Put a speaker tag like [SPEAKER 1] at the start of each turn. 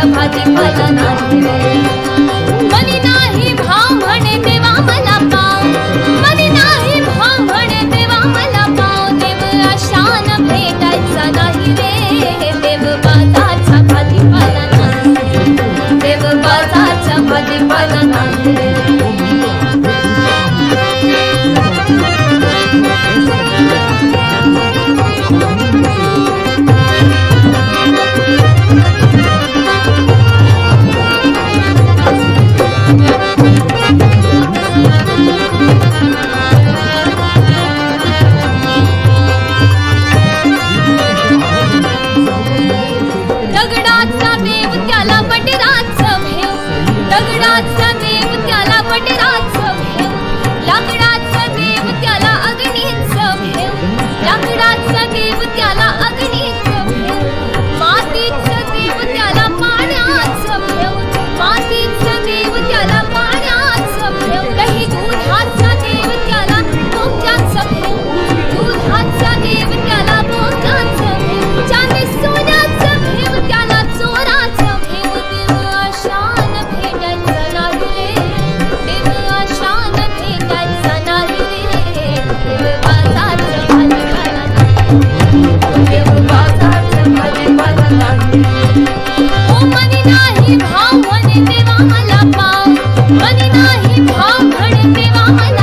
[SPEAKER 1] भाजीपाला नाही मनी नाही भाव म्हणे देवा मला पाव मनी नाही भाव म्हणे देवा मला पाव देव आशान भेटायचा नाही रे देव बाजारचा भाजीपाला नाही देव बाजारचा भाजीपाला नाही रे दगडाचा देव त्याला बटराचं भेव दगडाचा देव त्याला बटराचं भेव लाकडाचा देव त्याला अग्नीचं भेव लाकडाचा देव त्याला अग्नीचं भेव मातीचं देव त्याला पाण्याचं भेव मातीचं देव त्याला पाण्याचं भेव दही दुधाचा देव त्याला मोत्याचं भेव दुधाचा देव त्याला मोत्याचं भेव चांदी सोन्याचं भेव त्याला चोराचं भेव देव आशान भेटायचा नाही रे देव आशान भेटायचा नाही रे देव बाजारचं भाजीपाला नाही देव बाजारचं भाजीपाला नाही ओ मनी नाही भाव म्हणे देवा मला पाव मनी नाही भाव म्हणे देवा मला